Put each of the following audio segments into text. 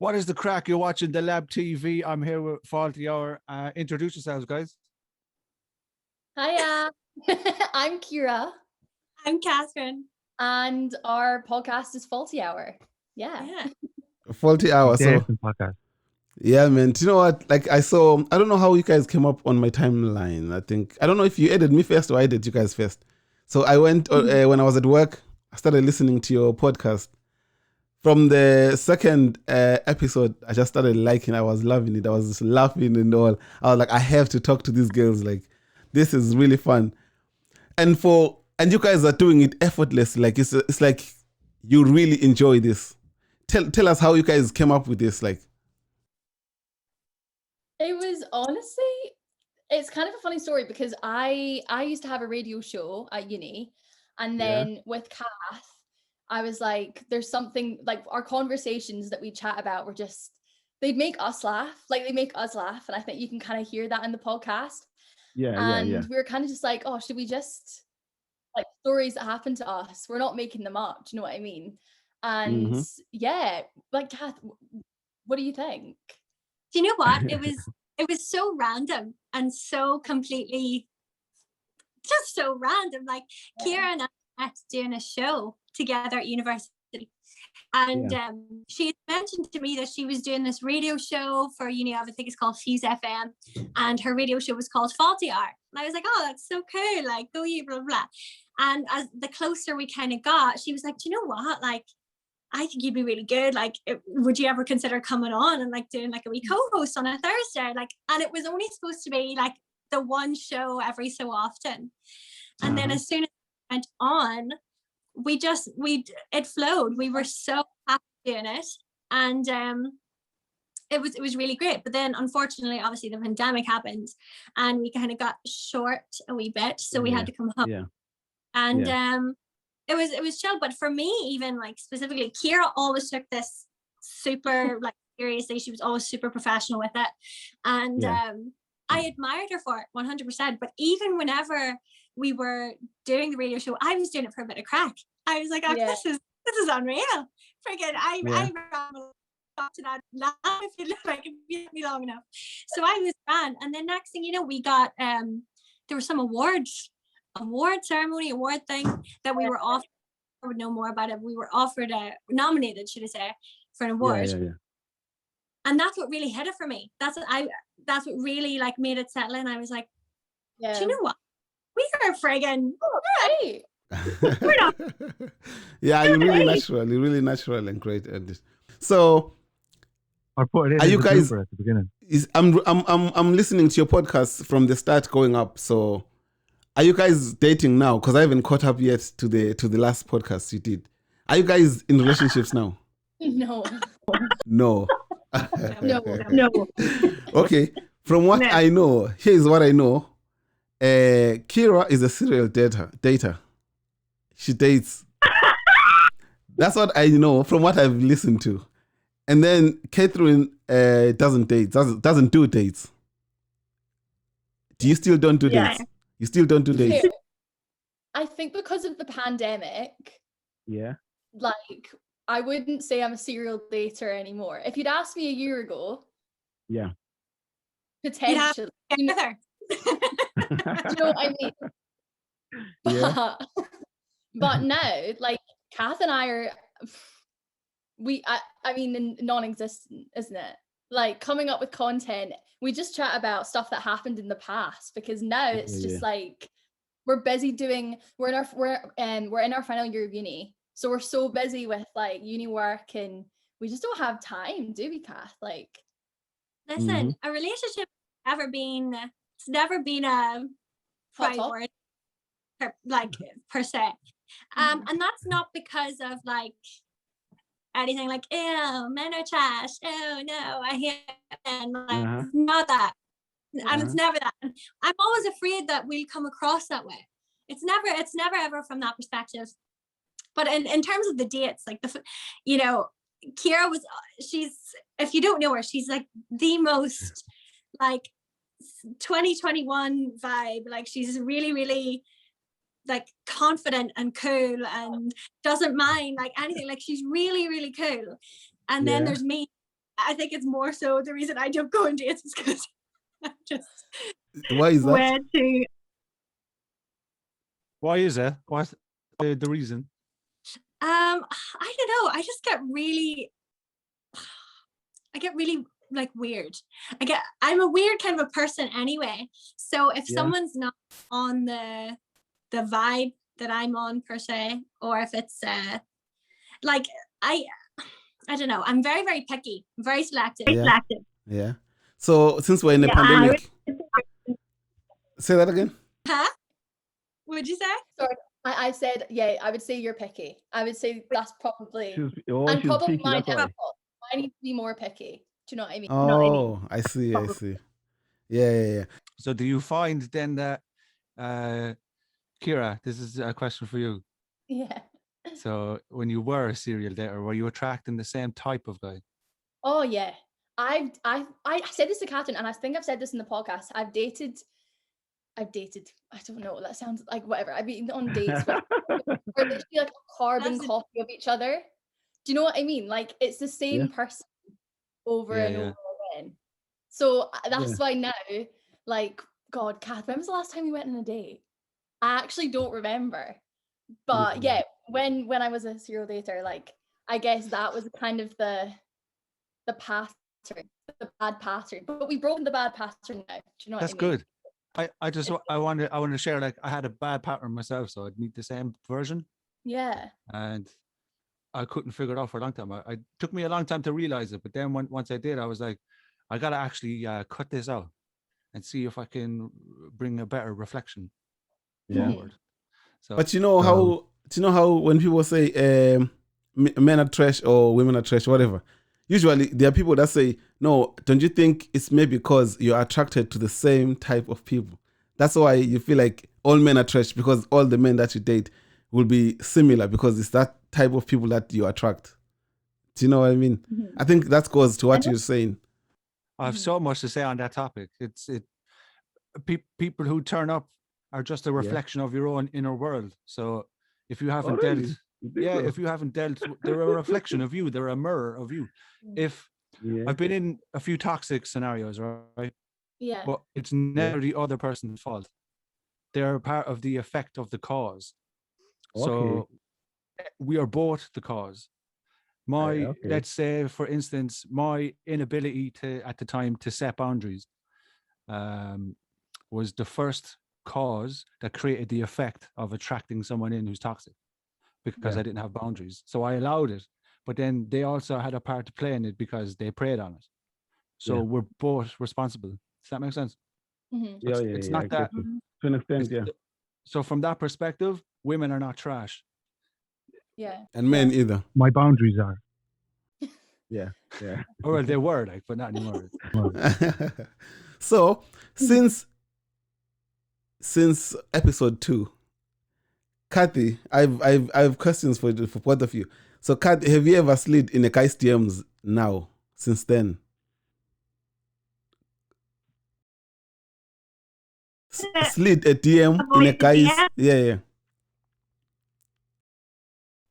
What is the crack? You're watching the Lab TV. I'm here with Faulty Hour. Introduce yourselves, guys. Hiya, I'm Kira. I'm Catherine. And our podcast is Faulty Hour. Yeah. Faulty Hour. So, yeah, man. Do you know what? Like, I don't know how you guys came up on my timeline. I don't know if you added me first or I did you guys first. So I went, when I was at work, I started listening to your podcast. From the second episode, I just started liking. I was loving it. I was just laughing and all. I was like, I have to talk to these girls. Like, this is really fun. And you guys are doing it effortlessly. Like, it's like you really enjoy this. Tell us how you guys came up with this. Like, It was honestly, it's kind of a funny story because I used to have a radio show at uni, and then with Kath, I was like, there's something like our conversations that we chat about were just, they'd make us laugh. Like they make us laugh. And I think you can kind of hear that in the podcast. Yeah. We were kind of just like, oh, should we just like stories that happen to us? We're not making them up. Do you know what I mean? And yeah, like Kath, what do you think? Do you know what? It was so random and so completely just so random. Like Kira and I met doing a show together at university, and she had mentioned to me that she was doing this radio show for uni. I think it's called Fuse FM, and her radio show was called Faulty Hour. And I was like, oh, that's so cool, like go you, blah blah. And as the closer we kind of got, she was like, do you know what, like I think you'd be really good, like would you ever consider coming on and like doing like a wee co-host on a Thursday? Like, and it was only supposed to be like the one show every so often, and then as soon as it went on, it flowed. We were so happy doing it, and it was really great. But then unfortunately, obviously the pandemic happened and we kind of got short a wee bit, so we had to come home. And it was chill. But for me, even like specifically, Kira always took this super like seriously. She was always super professional with it, and I admired her for it 100%. But even whenever we were doing the radio show, I was doing it for a bit of crack. I was like, oh, this is unreal. Freaking, I ramble up to that laugh if you let me long enough. So I was grand. And then next thing you know, we got there were some award thing that we were offered. I would know more about it. We were offered nominated, should I say, for an award. And that's what really hit it for me. That's what really like made it settle in. I was like, do you know what? We are friggin' right. We're not. Yeah, you're really natural and great at this. So are you guys at the beginning? I'm listening to your podcast from the start going up. So are you guys dating now? Because I haven't caught up yet to the last podcast you did. Are you guys in relationships now? No. No. No. Okay. From what I know, here's what I know. Kira is a serial dater. She dates. That's what I know from what I've listened to. And then Catherine doesn't do dates. Do you still don't do dates? You still don't do dates? I think because of the pandemic. Yeah. Like, I wouldn't say I'm a serial dater anymore. If you'd asked me a year ago. Yeah. Potentially. You know what I mean? But now, like, Kath and I are, I mean, non-existent, isn't it? Like, coming up with content, we just chat about stuff that happened in the past, because now it's just like, we're busy we're in our final year of uni. So we're so busy with like uni work, and we just don't have time, do we, Kath? Like, listen, a relationship it's never been a priority per se. And that's not because of like anything like, oh, men are trash, oh no, I hate men. Like, not that. And it's never that. I'm always afraid that we'll come across that way. It's never ever from that perspective. But in terms of the dates, like Kira she's, if you don't know her, she's like the most like 2021 vibe. Like, she's really, really like confident and cool and doesn't mind like anything. Like, she's really, really cool. And then there's me, I think it's more so the reason I don't go on dates is because I'm just Why is that? way too. Why is it? What's the reason? I don't know. I just get really like weird. I'm a weird kind of a person anyway. So if someone's not on the vibe that I'm on per se, or if it's like I don't know. I'm very, very picky, very selective. Yeah. So since we're in a pandemic, say that again. Huh? What'd you say? Sorry, I said, yeah, I would say you're picky. I would say that's probably, She's and probably picky, mine that's why. as well. I need to be more picky. Do you know what I mean? Oh, I see. Yeah. So do you find then that, Kira, this is a question for you. Yeah. So when you were a serial dater, were you attracting the same type of guy? Oh yeah. I said this to Catherine, and I think I've said this in the podcast. I've dated, I don't know, that sounds like whatever. I've been on dates with we're literally like a carbon copy of each other. Do you know what I mean? Like it's the same person over and over again. So that's why now, like, God, Kath, when was the last time we went on a date? I actually don't remember. But yeah, when I was a serial dater, like I guess that was kind of the pattern, the bad pattern. But we've broken the bad pattern now. Do you know what I mean? That's good. I want to share, like, I had a bad pattern myself, so I'd need the same version. Yeah. And I couldn't figure it out for a long time. It took me a long time to realize it, but then once I did, I was like, I gotta actually cut this out and see if I can bring a better reflection forward. So, but you know how when people say men are trash or women are trash, whatever. Usually there are people that say, no, don't you think it's maybe because you're attracted to the same type of people? That's why you feel like all men are trash, because all the men that you date will be similar, because it's that type of people that you attract. Do you know what I mean? I think that goes to what you're saying. I have so much to say on that topic. People who turn up are just a reflection of your own inner world. So if you haven't if you haven't dealt, they're a reflection of you. They're a mirror of you. I've been in a few toxic scenarios, right? Yeah. But it's never the other person's fault. They're part of the effect of the cause. So we are both the cause. Let's say, for instance, my inability at the time to set boundaries was the first cause that created the effect of attracting someone in who's toxic, because I didn't have boundaries. So I allowed it, but then they also had a part to play in it because they preyed on it. So we're both responsible. Does that make sense? It's not that to an extent, So from that perspective, women are not trash. Yeah. And men either. My boundaries are. Yeah. Well, they were, like, but not anymore. So since episode 2, Kathy, I've questions for both of you. So Kathy, have you ever slid in a guy's DMs now since then? Slid a DM in a guy's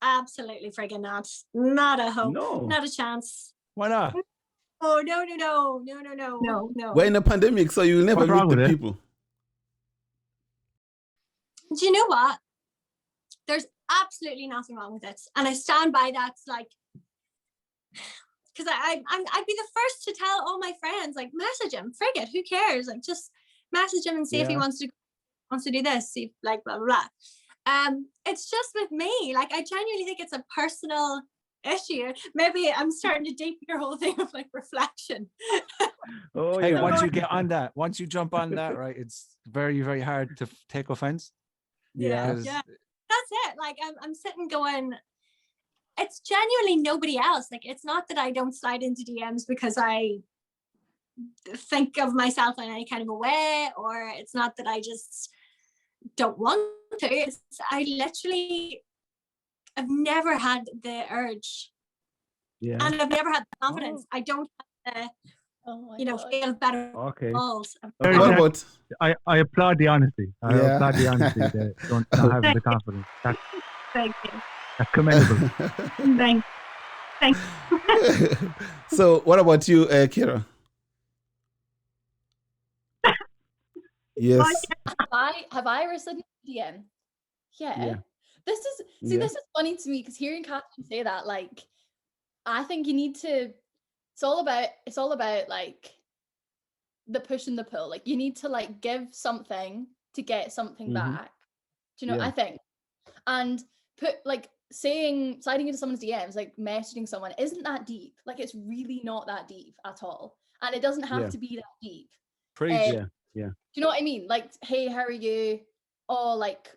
Absolutely friggin' not. Not a hope. No. Not a chance. Why not? Oh no. We're in a pandemic, so you'll never What's wrong meet the with it? people. Do you know what? There's absolutely nothing wrong with it, and I stand by that. Like, because I'd be the first to tell all my friends, like, message him, frig it, who cares? Like, just message him and see if he wants to do this, see, like, blah blah blah. It's just with me, like, I genuinely think it's a personal issue. Maybe I'm starting to deepen your whole thing of, like, reflection. Hey, once you get on that, once you jump on that, right, it's very, very hard to take offense. Yeah. That's it. Like, I'm sitting going, it's genuinely nobody else. Like, it's not that I don't slide into DMs because I think of myself in any kind of a way, or it's not that I just don't want to. I've never had the urge, and I've never had the confidence. I don't have the feel better balls. What about? I applaud the honesty. I applaud the honesty that don't not having the confidence. That's Thank you. commendable. Thank Thanks. So what about you, Kira? Yes. Have I ever slid into DM? Yeah. Yeah. This is Yeah. this is funny to me because hearing Catherine say that, like, I think you need to. It's all about like the push and the pull. Like you need to like give something to get something back. Do you know? Yeah. I think, and put like sliding into someone's DMs, like messaging someone, isn't that deep. Like it's really not that deep at all, and it doesn't have Yeah. to be that deep. Preach. Do Yeah. Yeah. you know what I mean? Like, hey, how are you? Oh, like,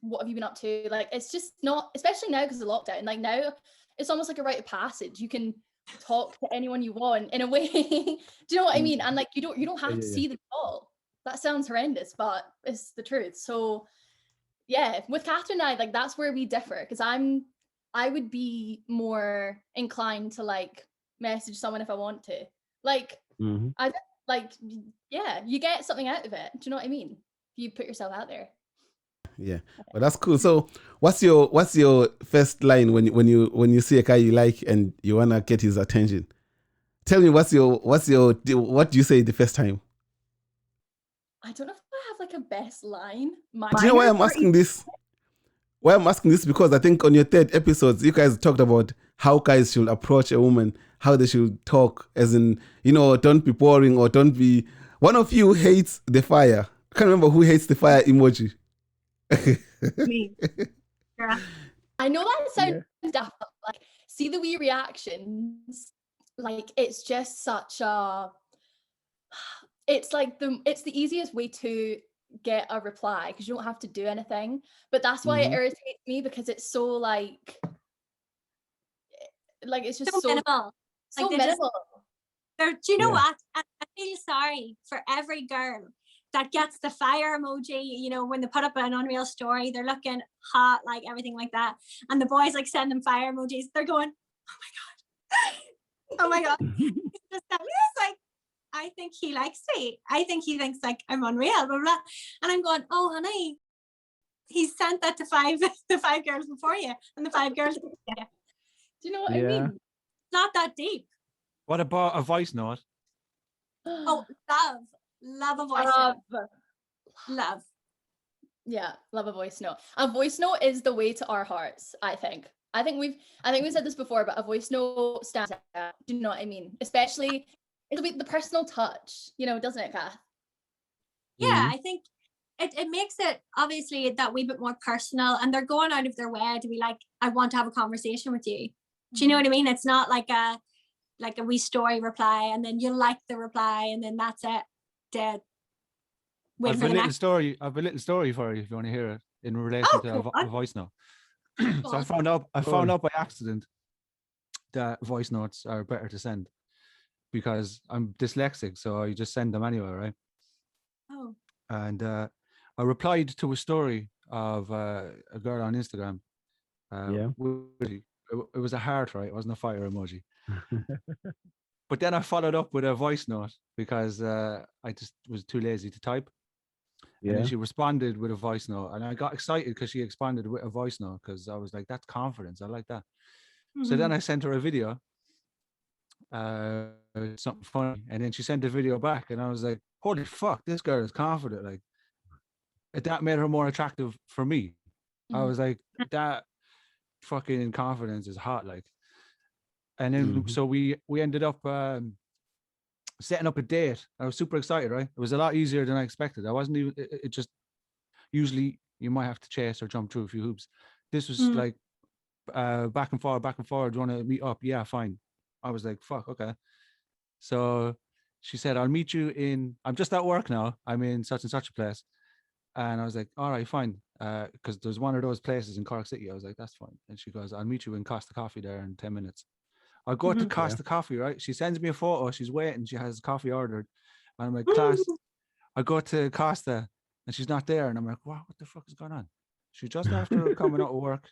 what have you been up to? Like, it's just not, especially now because of lockdown. Like now, it's almost like a rite of passage. You can talk to anyone you want in a way. Do you know what I mean? And like, you don't have to see them all. That sounds horrendous, but it's the truth. So yeah, with Catherine and I, like that's where we differ because I would be more inclined to like message someone if I want to. Like I like yeah, you get something out of it. Do you know what I mean? You put yourself out there. Yeah, well, that's cool. So, what's your first line when you see a guy you like and you wanna get his attention? Tell me what do you say the first time? I don't know if I have like a best line. Do you know why I'm asking this? Why I'm asking this because I think on your third episode, you guys talked about how guys should approach a woman, how they should talk, as in, don't be boring or don't be. One of you hates the fire. I can't remember who hates the fire emoji. Me. Yeah. I know that sounds daft, but like, see the wee reactions. Like, it's just such a. It's like it's the easiest way to get a reply because you don't have to do anything. But that's why it irritates me because it's so like it's just so minimal. So like minimal. Do you know what? I feel sorry for every girl that gets the fire emoji, when they put up an Unreal story, they're looking hot, like everything like that. And the boys like send them fire emojis. They're going, oh my God. It's like, I think he likes me. I think he thinks like I'm unreal, blah, blah, blah. And I'm going, oh, honey, he sent that to the five girls before you. And the 5 girls. Yeah. Do you know what I mean? It's not that deep. What about a voice note? Oh, love a voice note. Love. Yeah, love a voice note. A voice note is the way to our hearts, I think. I think we said this before, but a voice note stands out. Do you know what I mean? Especially it'll be the personal touch, doesn't it, Kath? Yeah, I think it makes it obviously that wee bit more personal, and they're going out of their way to be like, I want to have a conversation with you. Do you know what I mean? It's not like a wee story reply and then you like the reply and then that's it. Dead. I've a little story for you if you want to hear it in relation to a voice note. So I found out by accident that voice notes are better to send because I'm dyslexic, so I just send them anyway, right? Oh. And I replied to a story of a girl on Instagram. It was a heart, right? It wasn't a fire emoji. But then I followed up with a voice note because I just was too lazy to type. And then she responded with a voice note, and I got excited because she responded with a voice note because I was like, "That's confidence. I like that." So then I sent her a video, something funny, and then she sent a video back, and I was like, "Holy fuck, this girl is confident!" Like that made her more attractive for me. I was like, "That fucking confidence is hot!" Like, and then so we ended up setting up a date. I was super excited, right? It was a lot easier than I expected. I wasn't even, it just, usually you might have to chase or jump through a few hoops. This was like back and forward. Do you want to meet up? Yeah, fine. I was like, fuck, okay. So she said, I'll meet you I'm just at work now. I'm in such and such a place. And I was like, all right, fine. Because there's one of those places in Cork City. I was like, that's fine. And she goes, I'll meet you in Costa Coffee there in 10 minutes. I go to Costa Coffee, right? She sends me a photo. She's waiting. She has coffee ordered. And I'm like, class. I go to Costa and she's not there. And I'm like, what the fuck is going on? She's just after coming out of work.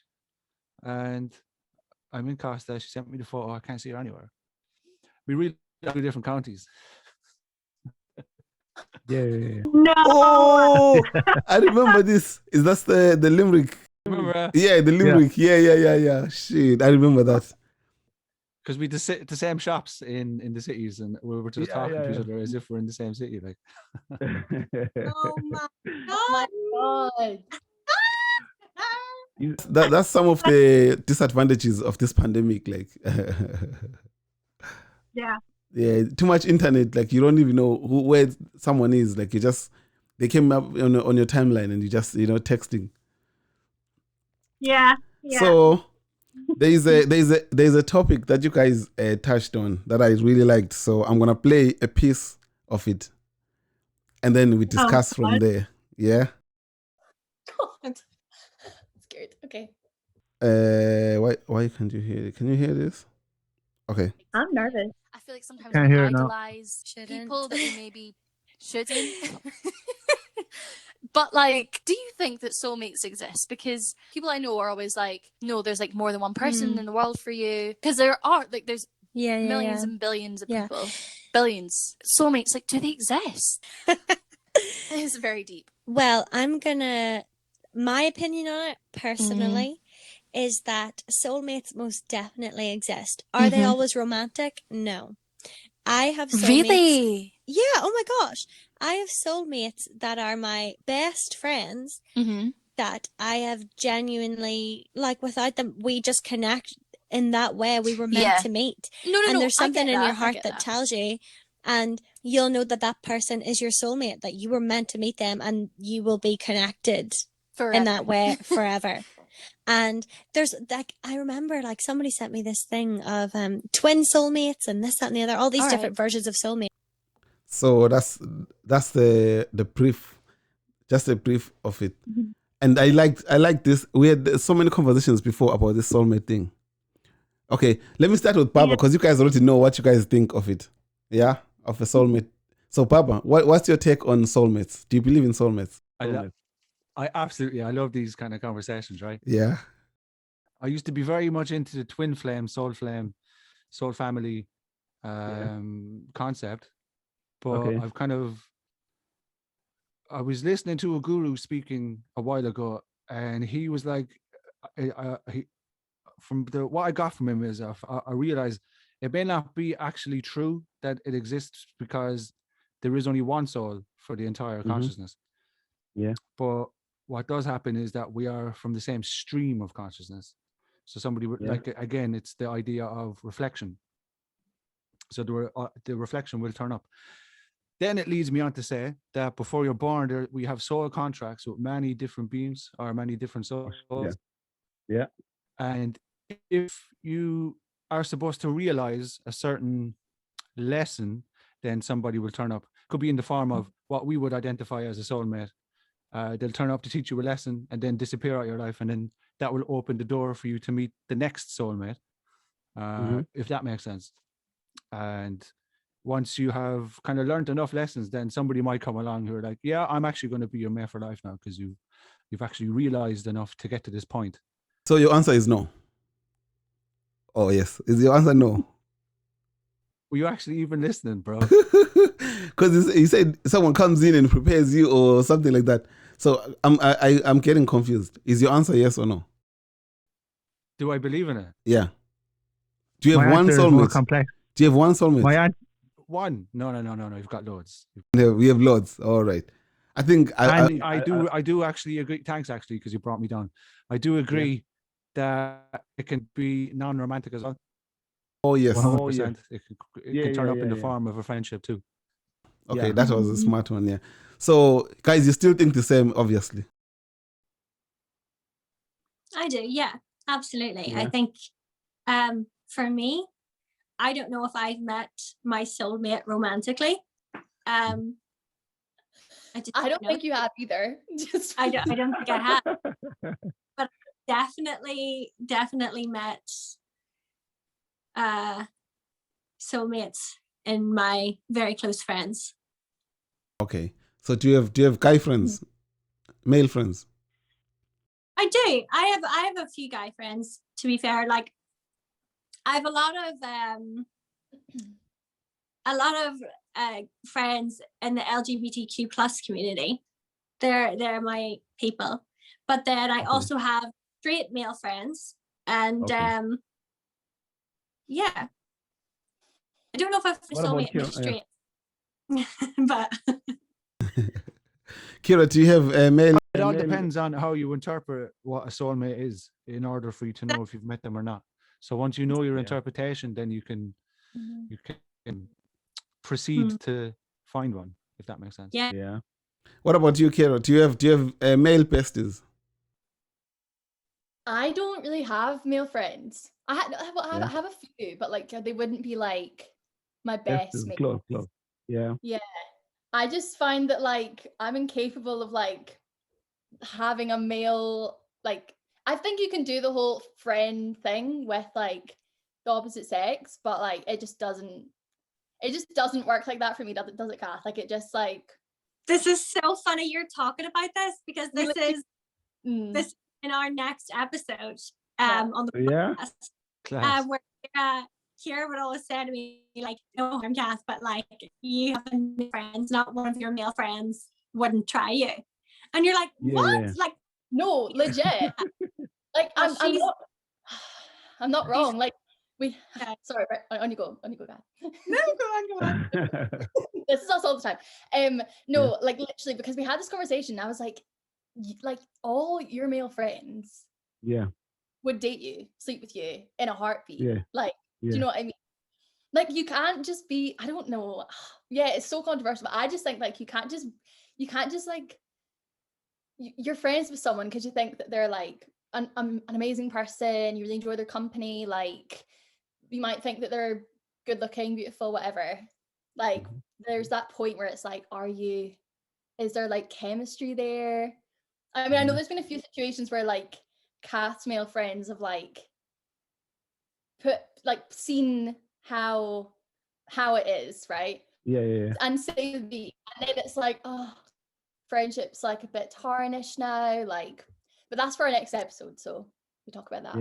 And I'm in Costa. She sent me the photo. I can't see her anywhere. We really have 2 different counties. Yeah. No. Oh, I remember this. Is that the Limerick? Remember? Yeah, the Limerick. Yeah. Shit, I remember that. because we the same shops in the cities, and we were just talking to each other as if we're in the same city. Like, Oh my Oh my god. That's some of the disadvantages of this pandemic. Like, Yeah. yeah, too much internet. Like, you don't even know where someone is. Like, they came up on your timeline, and you just texting. Yeah. Yeah. So there's a topic that you guys touched on that I really liked. So I'm gonna play a piece of it, and then we discuss from there. Yeah. God. I'm scared. Okay. Why can't you hear it? Can you hear this? Okay. I'm nervous. I feel like sometimes Can't we hear it now. idolize people that we maybe shouldn't. But like, do you think that soulmates exist? Because people I know are always like, no, there's like more than one person in the world for you. Because there are like, there's millions and billions of people, billions. Soulmates, like, do they exist? It's very deep. Well, my opinion on it personally is that soulmates most definitely exist. Are they always romantic? No. I have soulmates. Really? Yeah, oh my gosh. I have soulmates that are my best friends that I have genuinely, like, without them, we just connect in that way. We were meant to meet. And there's something in your heart that tells you, and you'll know that that person is your soulmate, that you were meant to meet them and you will be connected in that way forever. And there's like, I remember like somebody sent me this thing of twin soulmates and this, that, and the other, all these different versions of soulmates. So that's the brief, just a brief of it. And I like this. We had so many conversations before about this soulmate thing. Okay, let me start with Baba, because you guys already know what you guys think of it. Yeah, of a soulmate. So Baba, what's your take on soulmates? Do you believe in soulmates? I absolutely, I love these kind of conversations, right? Yeah. I used to be very much into the twin flame, soul family concept. But I've I was listening to a guru speaking a while ago, and he was like, what I got from him is I realized it may not be actually true that it exists, because there is only one soul for the entire consciousness. Yeah. But what does happen is that we are from the same stream of consciousness. So somebody would like, again, it's the idea of reflection. So the reflection will turn up. Then it leads me on to say that before you're born, we have soul contracts with many different beings or many different souls. Yeah. And if you are supposed to realize a certain lesson, then somebody will turn up. Could be in the form of what we would identify as a soulmate. They'll turn up to teach you a lesson and then disappear out of your life. And then that will open the door for you to meet the next soulmate, if that makes sense. And once you have kind of learned enough lessons, then somebody might come along who are like, yeah, I'm actually going to be your mate for life now, because you've actually realized enough to get to this point. So your answer is no? Oh, yes. Is your answer no? Were you actually even listening, bro? Because he said someone comes in and prepares you or something like that. So I'm getting confused. Is your answer yes or no? Do I believe in it? Yeah. Do you have My one answer is more soulmate? complex. Do you have one soulmate? One? No. You've got loads. Yeah, we have loads. All right. I think I do actually agree. Thanks, actually, because you brought me down. I do agree that it can be non-romantic as well. Oh yes. 100%. It can turn up in the form of a friendship too. Okay, that was a smart one. Yeah. So, guys, you still think the same, obviously? I do. Yeah, absolutely. Yeah. I think for me, I don't know if I've met my soulmate romantically. I don't think you have either. I don't think I have. But definitely met soulmates in my very close friends. Okay. So do you have guy friends, male friends? I do. I have a few guy friends, to be fair. Like, I have a lot of friends in the LGBTQ plus community. They're my people. But then I also have straight male friends, and yeah. I don't know if I've What about soulmate you? straight, but Kira, do you have a male? It all depends on how you interpret what a soulmate is in order for you to know if you've met them or not. So once you know your interpretation, then you can proceed to find one, if that makes sense. Yeah. What about you, Kira? Do you have male besties? I don't really have male friends. I have a few, but like they wouldn't be like my best mates. Close. Yeah. Yeah. I just find that like I'm incapable of like having a male, like I think you can do the whole friend thing with like the opposite sex, but like it just doesn't work like that for me, does it, Kath? Like it just like, this is so funny you're talking about this, because this is in our next episode on the podcast, where Kira would always say to me, like, no harm, Kath, but like you have friends, not one of your male friends wouldn't try you. And you're like, what? Yeah. Like, no, legit. Like I'm not wrong. Like sorry, on you go, Kath. No, go on. This is us all the time. No, like literally, because we had this conversation, I was like all your male friends would date you, sleep with you in a heartbeat. Like, do you know what I mean? Like you can't just be, I don't know. Yeah, it's so controversial, but I just think like you can't just like you're friends with someone because you think that they're like an amazing person, you really enjoy their company, like you might think that they're good looking, beautiful, whatever. Like there's that point where it's like, is there like chemistry there? I mean, I know there's been a few situations where like Kath's male friends have like seen how it is, right? Yeah. And say and then it's like, oh, friendship's like a bit tarnished now, like, but that's for our next episode, so we talk about that.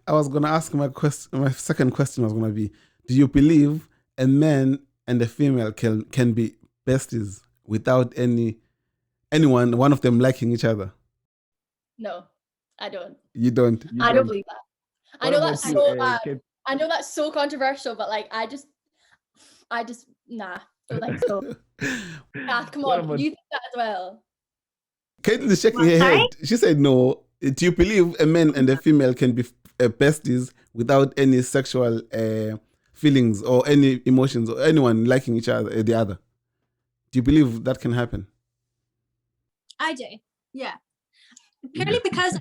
I was gonna ask my second question was gonna be, do you believe a man and a female can be besties without one of them liking each other? No, I don't. You don't? I don't believe that. I know that's so bad. I know that's so controversial, but like I just nah, don't think so. Kath, come on, you think that as well? Caitlin is shaking her head. She said no. Do you believe a man and a female can be besties without any sexual feelings or any emotions or anyone liking each other, the other? Do you believe that can happen? I do, yeah. Purely because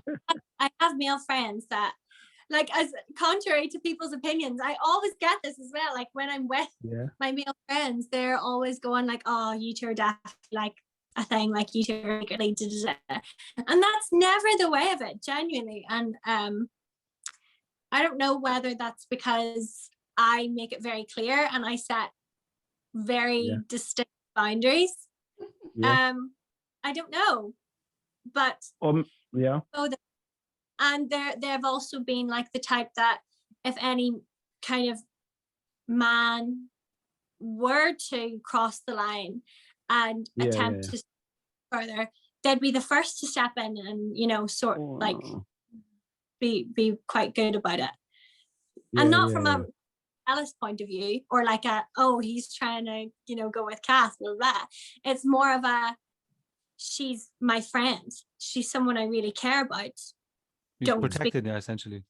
I have male friends that, like, as contrary to people's opinions, I always get this as well. Like when I'm with my male friends, they're always going like, oh, you two are definitely like a thing, like you two are really, and that's never the way of it, genuinely. And I don't know whether that's because I make it very clear and I set very distinct boundaries. I don't know, but and they've also been like the type that if any kind of man were to cross the line and attempt to further, they'd be the first to step in and, you know, like be quite good about it. And not from a jealous point of view or like he's trying to, you know, go with Kath, blah, blah. It's more of she's my friend. She's someone I really care about. He's protected her, essentially.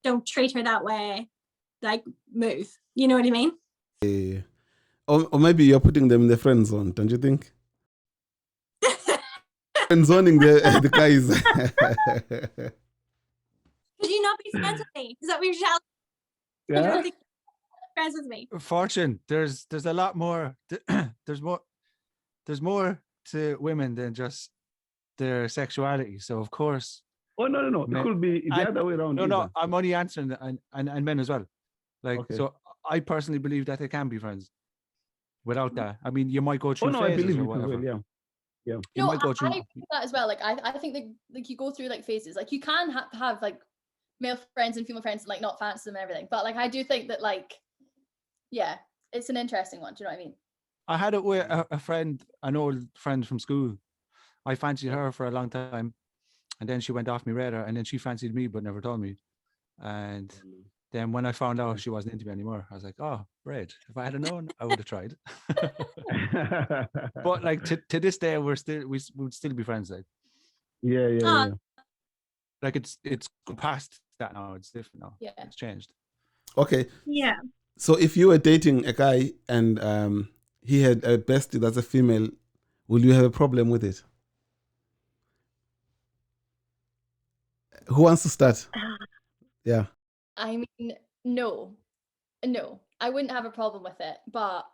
Don't treat her that way. Like, move. You know what I mean? Yeah. Or maybe you're putting them in the friend zone, don't you think? Friend zoning the guys. Could you not be friends with me? Is that what you're telling me? You don't think you're friends with me? Fortune, there's a lot more. There's more to women than just their sexuality. So of course. Oh no! It could be the other way around. No, I'm only answering and men as well. Like so, I personally believe that they can be friends. Without that, I mean, you might go through phases I believe or it whatever. as well. Yeah. You might go through I believe that as well. Like I think that like you go through like phases. Like you can have like male friends and female friends and like not fancy them and everything. But like I do think that like it's an interesting one. Do you know what I mean? I had it with a friend, an old friend from school. I fancied her for a long time. And then she went off me radar, and then she fancied me but never told me. And Then when I found out she wasn't into me anymore, I was like, oh, great. If I had known, I would have tried. But like to this day, we would still be friends. Like, yeah. like it's past that now. It's different now. Yeah. It's changed. Okay. Yeah. So if you were dating a guy and he had a bestie that's a female, will you have a problem with it? Who wants to start? Yeah. I mean, no, I wouldn't have a problem with it. But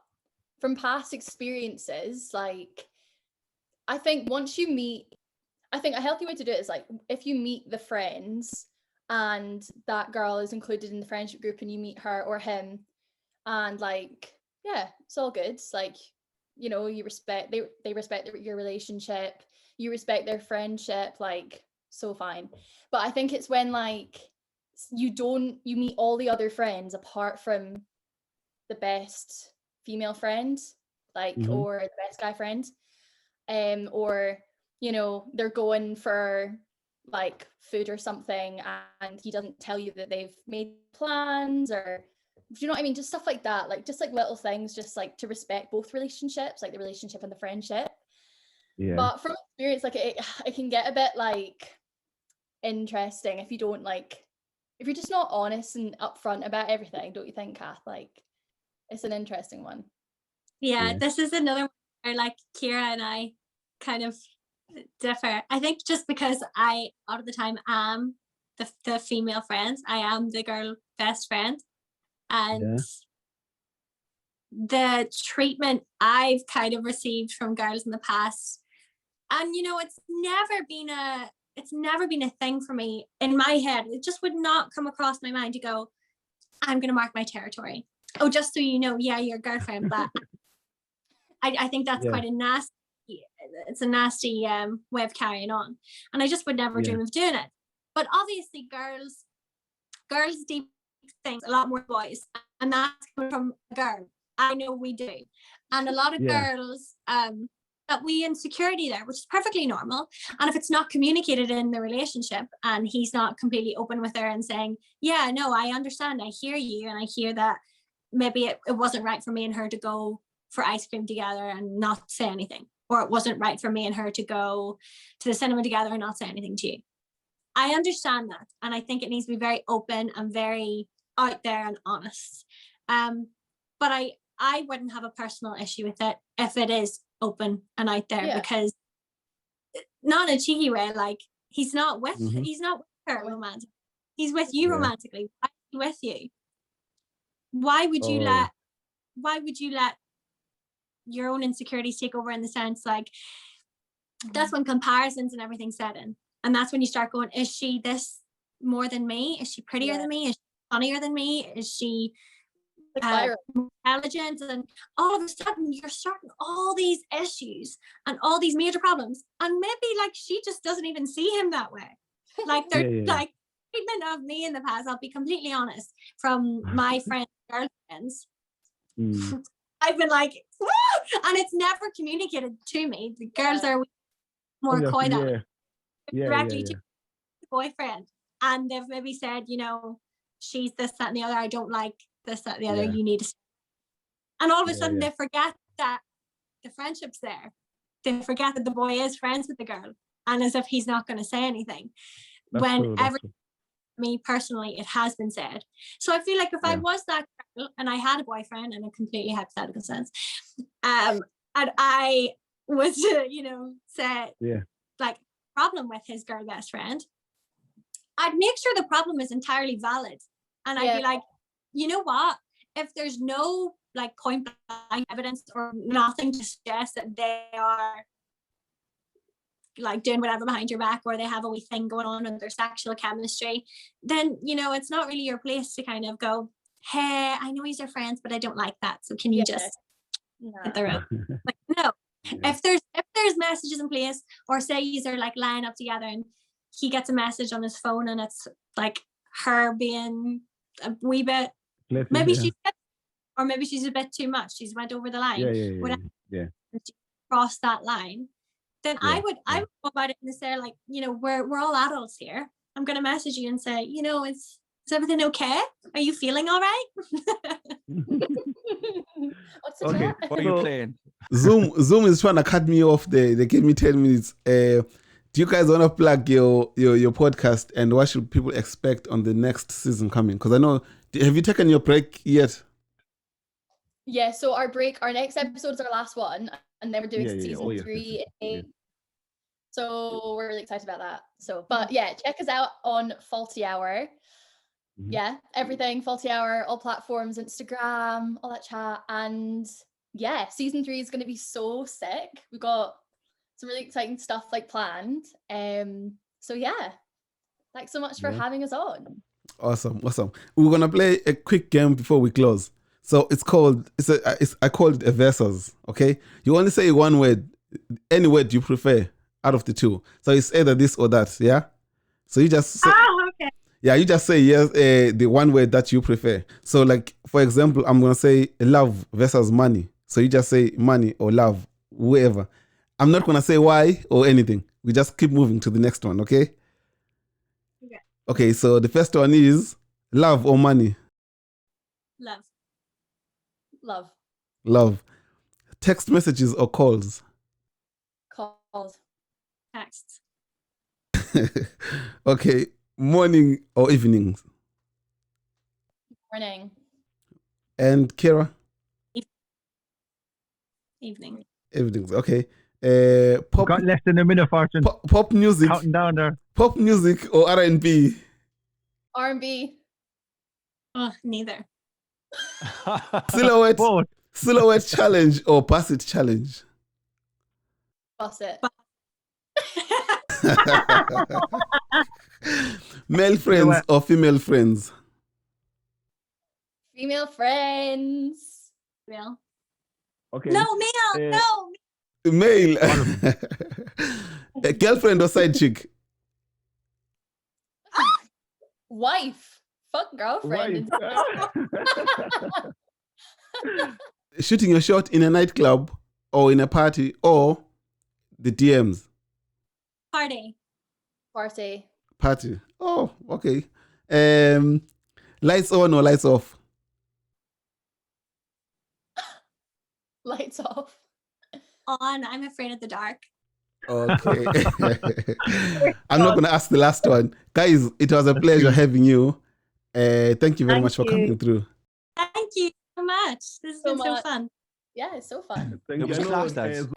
from past experiences, like, I think once you meet, I think a healthy way to do it is like, if you meet the friends and that girl is included in the friendship group and you meet her or him, and like, yeah, it's all good. It's like, you know, you respect, they respect your relationship, you respect their friendship, like, so fine. But I think it's when like you meet all the other friends apart from the best female friend, like, or the best guy friend, or, you know, they're going for like food or something and he doesn't tell you that they've made plans, or do you know what I mean? Just stuff like that, like just like little things, just like to respect both relationships, like the relationship and the friendship. Yeah. But from experience, like it can get a bit like interesting if you don't like, if you're just not honest and upfront about everything, don't you think, Kath? Like, it's an interesting one. Yeah, this is another one where like Kira and I kind of differ. I think just because I, a lot of the time, am the female friend, I am the girl best friend, and the treatment I've kind of received from girls in the past, and you know, it's never been a thing for me in my head. It just would not come across my mind to go, I'm going to mark my territory. Oh, just so you know, yeah, your girlfriend, but I think that's quite a nasty, it's a nasty way of carrying on. And I just would never dream of doing it. But obviously girls deep things a lot more boys. And that's coming from a girl. I know we do. And a lot of girls, that we insecurity there, which is perfectly normal. And if it's not communicated in the relationship and he's not completely open with her and saying, yeah, no, I understand, I hear you, and I hear that maybe it wasn't right for me and her to go for ice cream together and not say anything, or it wasn't right for me and her to go to the cinema together and not say anything to you. I understand that, and I think it needs to be very open and very out there and honest. But I wouldn't have a personal issue with it if it is open and out there, because not in a cheeky way, like he's not with her romantically, he's with you romantically. Why is he with you? Why would you let your own insecurities take over, in the sense like that's when comparisons and everything set in, and that's when you start going, is she this more than me? Is she prettier than me? Is she funnier than me? Is she intelligent? And all of a sudden you're starting all these issues and all these major problems, and maybe like she just doesn't even see him that way. Like they're like treatment of me in the past, I'll be completely honest, from my friends, girlfriends, I've been like, woo! And it's never communicated to me. The girls are more coy than directly to the boyfriend, and they've maybe said, you know, she's this, that, and the other, I don't like this, that, and the other, you need to. And all of a sudden they forget that the friendship's there. They forget that the boy is friends with the girl, and as if he's not going to say anything. Me personally, it has been said. So I feel like if I was that girl and I had a boyfriend, in a completely hypothetical sense, and I was to, you know, say like problem with his girl best friend, I'd make sure the problem is entirely valid, and I'd be like, you know what, if there's no like point blank evidence or nothing to suggest that they are like doing whatever behind your back, or they have a wee thing going on with their sexual chemistry, then, you know, it's not really your place to kind of go, hey, I know he's your friends, but I don't like that, so can you just get the road? Like, no. If there's messages in place, or say these are like lying up together and he gets a message on his phone and it's like her being a wee bit, maybe she's or maybe she's a bit too much, she's went over the line, crossed that line, then I would go about it and say, like, you know, we're all adults here. I'm going to message you and say, you know, it's Is everything okay? Are you feeling all right? What's the Okay. chat? What are you playing? Zoom is trying to cut me off there. They gave me 10 minutes. Do you guys want to plug your podcast and what should people expect on the next season coming? Because I know, have you taken your break yet? Yeah, so our next episode is our last one, and then we're doing season 3 in May. So we're really excited about that. So, but yeah, check us out on Faulty Hour. Mhm. Yeah, everything Faulty Hour, all platforms, Instagram, all that chat. And yeah, season 3 is going to be so sick. We've got some really exciting stuff like planned. So yeah, thanks so much for having us on. Awesome. We're gonna play a quick game before we close. So I called it a versus. Okay, you only say one word, any word you prefer out of the two. So it's either this or that. Yeah. So you just say, okay. yeah, you just say yes, the one word that you prefer. So like for example, I'm gonna say love versus money. So you just say money or love, whoever. I'm not gonna say why or anything. We just keep moving to the next one, okay? Okay. Okay, so the first one is love or money? Love. Love. Text messages or calls? Calls. Texts. Okay, morning or evenings? Morning. And Kira? Evening. Evenings, okay. Pop, Got less than a minute, Fortune. pop music. Counting down there. Pop music or R&B? R&B. Oh, neither. Silhouette. Both. Silhouette challenge or pass it challenge? Bust it. Male friends or female friends? Female friends. Real. Okay. No, male. No. Male. A girlfriend or side chick? Wife. Fuck girlfriend. Shooting your shot in a nightclub or in a party or the DMs? Party. Party. Oh, okay. Lights on or lights off? Lights off. On. I'm afraid of the dark. Okay. I'm not going to ask the last one. Guys, it was a pleasure having you. Thank you very much for coming through. Thank you so much. This has been so fun. Yeah, it's so fun. It was class, lads.